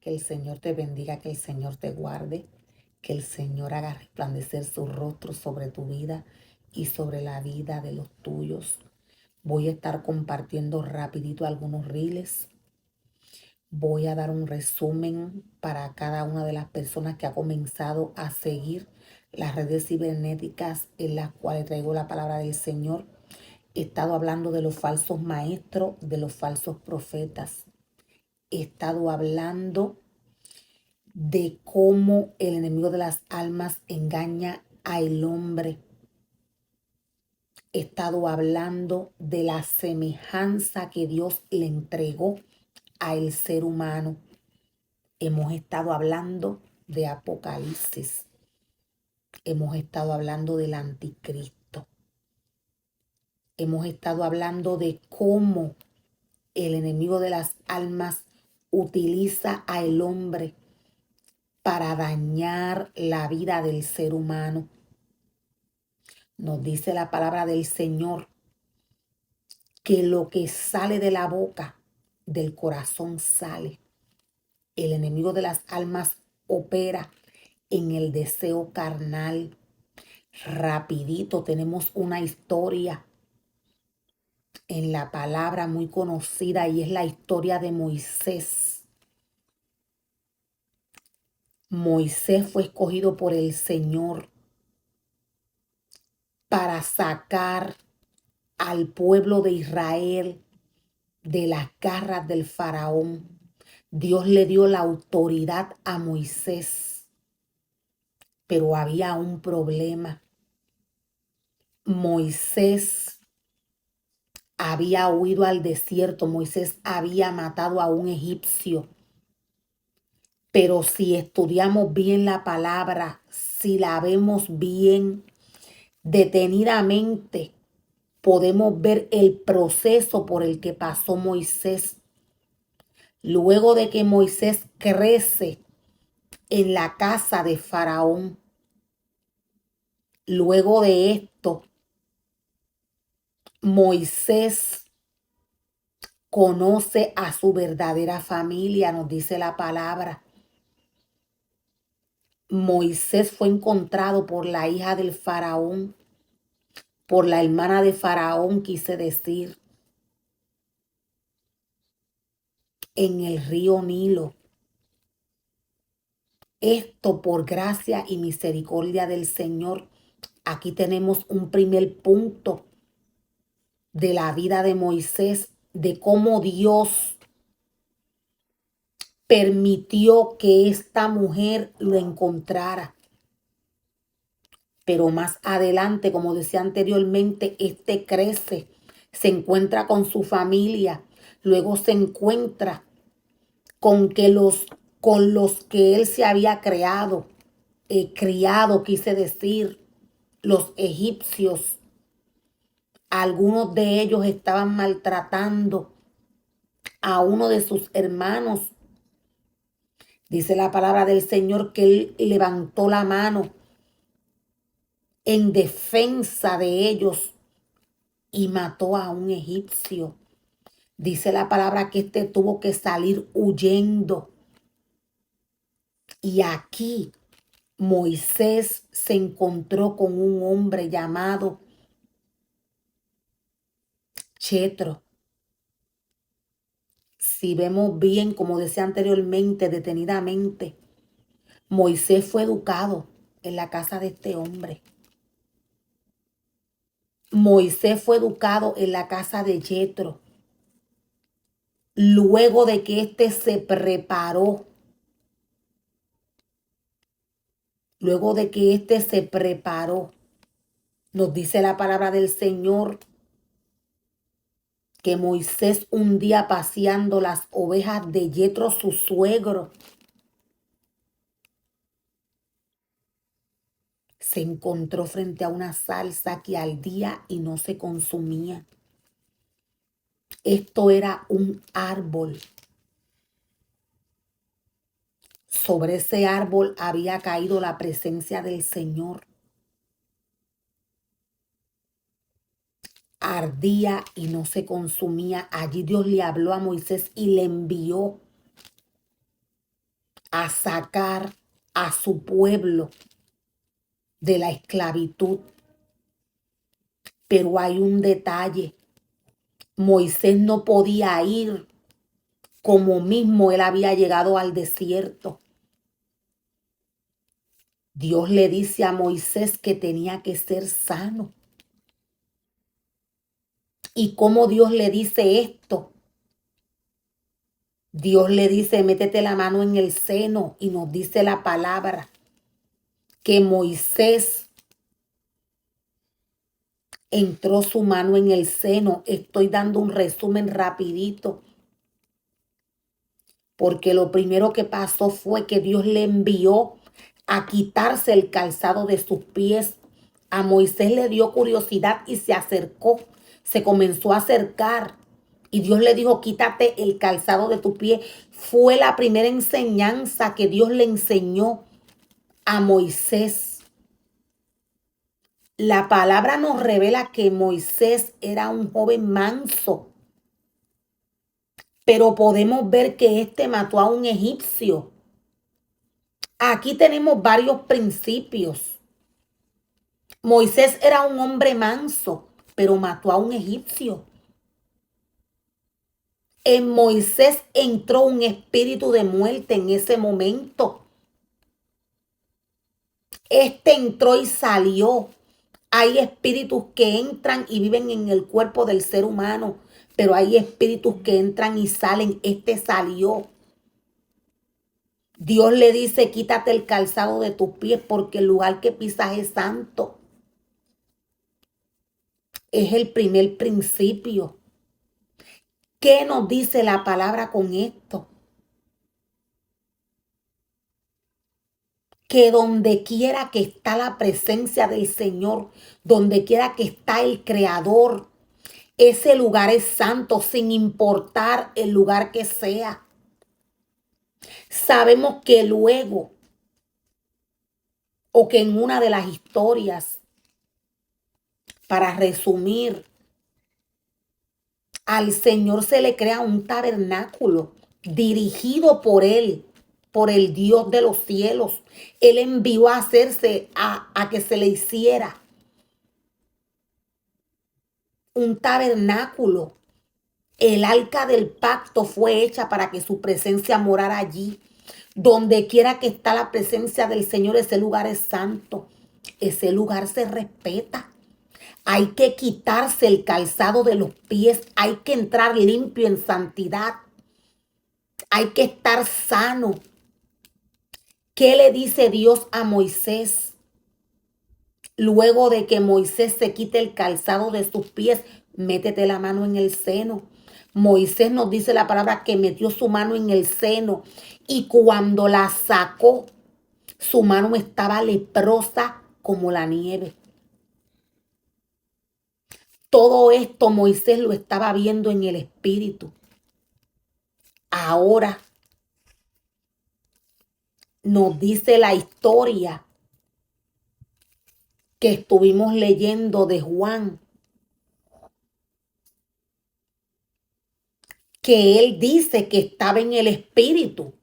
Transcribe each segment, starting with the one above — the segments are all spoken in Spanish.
Que el Señor te bendiga, que el Señor te guarde, que el Señor haga resplandecer su rostro sobre tu vida y sobre la vida de los tuyos. Voy a estar compartiendo rapidito algunos reels. Voy a dar un resumen para cada una de las personas que ha comenzado a seguir las redes cibernéticas en las cuales traigo la palabra del Señor. He estado hablando de los falsos maestros, de los falsos profetas. He estado hablando de cómo el enemigo de las almas engaña al hombre. He estado hablando de la semejanza que Dios le entregó al ser humano. Hemos estado hablando de Apocalipsis. Hemos estado hablando del anticristo. Hemos estado hablando de cómo el enemigo de las almas utiliza al hombre para dañar la vida del ser humano. Nos dice la palabra del Señor que lo que sale de la boca, del corazón sale. El enemigo de las almas opera en el deseo carnal. Rapidito tenemos una historia en la palabra muy conocida y es la historia de Moisés. Moisés fue escogido por el Señor para sacar al pueblo de Israel de las garras del faraón. Dios le dio la autoridad a Moisés, pero había un problema. Moisés había huido al desierto, Moisés había matado a un egipcio. Pero si estudiamos bien la palabra, si la vemos bien, detenidamente, podemos ver el proceso por el que pasó Moisés. Luego de que Moisés crece en la casa de Faraón, luego de esto, Moisés conoce a su verdadera familia, nos dice la palabra. Moisés fue encontrado por la hija del Faraón, por la hermana de Faraón, quise decir, en el río Nilo. Esto por gracia y misericordia del Señor. Aquí tenemos un primer punto de la vida de Moisés, de cómo Dios permitió que esta mujer lo encontrara. Pero más adelante, como decía anteriormente, este crece, se encuentra con su familia, luego se encuentra con los que él se había criado, quise decir, los egipcios. Algunos de ellos estaban maltratando a uno de sus hermanos. Dice la palabra del Señor que él levantó la mano en defensa de ellos y mató a un egipcio. Dice la palabra que este tuvo que salir huyendo. Y aquí Moisés se encontró con un hombre llamado Jetro. Si vemos bien, como decía anteriormente, detenidamente, Moisés fue educado en la casa de este hombre. Moisés fue educado en la casa de Jetro. Luego de que éste se preparó, nos dice la palabra del Señor que Moisés un día paseando las ovejas de Jetro, su suegro, se encontró frente a una zarza que ardía y no se consumía. Esto era un árbol. Sobre ese árbol había caído la presencia del Señor. Ardía y no se consumía. Allí Dios le habló a Moisés y le envió a sacar a su pueblo de la esclavitud. Pero hay un detalle. Moisés no podía ir como mismo él había llegado al desierto. Dios le dice a Moisés que tenía que ser sano. ¿Y cómo Dios le dice esto? Dios le dice, métete la mano en el seno, y nos dice la palabra que Moisés entró su mano en el seno. Estoy dando un resumen rapidito, porque lo primero que pasó fue que Dios le envió a quitarse el calzado de sus pies. A Moisés le dio curiosidad y se acercó, se comenzó a acercar. Y Dios le dijo, quítate el calzado de tu pie. Fue la primera enseñanza que Dios le enseñó a Moisés. La palabra nos revela que Moisés era un joven manso, pero podemos ver que éste mató a un egipcio. Aquí tenemos varios principios. Moisés era un hombre manso, pero mató a un egipcio. En Moisés entró un espíritu de muerte en ese momento. Este entró y salió. Hay espíritus que entran y viven en el cuerpo del ser humano, pero hay espíritus que entran y salen. Este salió. Dios le dice, quítate el calzado de tus pies porque el lugar que pisas es santo. Es el primer principio. ¿Qué nos dice la palabra con esto? Que donde quiera que está la presencia del Señor, donde quiera que está el Creador, ese lugar es santo sin importar el lugar que sea. Sabemos que luego, o que en una de las historias, para resumir, al Señor se le crea un tabernáculo dirigido por Él, por el Dios de los cielos. Él envió a hacerse, a que se le hiciera un tabernáculo. El arca del pacto fue hecha para que su presencia morara allí. Donde quiera que está la presencia del Señor, ese lugar es santo. Ese lugar se respeta. Hay que quitarse el calzado de los pies. Hay que entrar limpio en santidad. Hay que estar sano. ¿Qué le dice Dios a Moisés? Luego de que Moisés se quite el calzado de sus pies, métete la mano en el seno. Moisés nos dice la palabra que metió su mano en el seno y cuando la sacó, su mano estaba leprosa como la nieve. Todo esto Moisés lo estaba viendo en el espíritu. Ahora nos dice la historia que estuvimos leyendo de Juan, que él dice que estaba en el espíritu.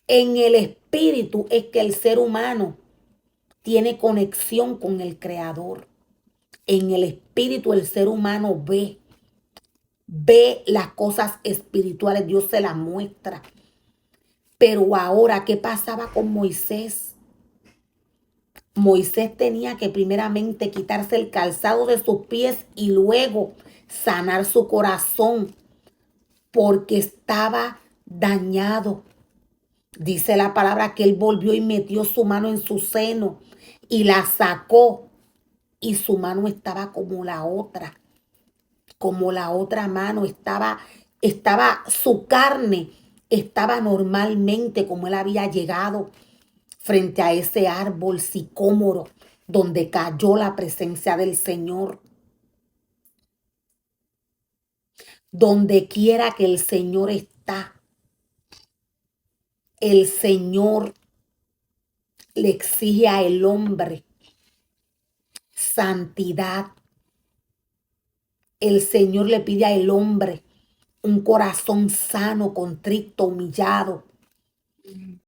En el espíritu es que el ser humano tiene conexión con el Creador. En el espíritu el ser humano ve las cosas espirituales, Dios se las muestra. Pero ahora, ¿qué pasaba con Moisés? Moisés tenía que primeramente quitarse el calzado de sus pies y luego sanar su corazón porque estaba dañado. Dice la palabra que él volvió y metió su mano en su seno y la sacó y su mano estaba como la otra mano, estaba su carne, estaba normalmente como él había llegado frente a ese árbol sicómoro donde cayó la presencia del Señor. Donde quiera que el Señor está, el Señor le exige al hombre santidad. El Señor le pide al hombre un corazón sano, contrito, humillado.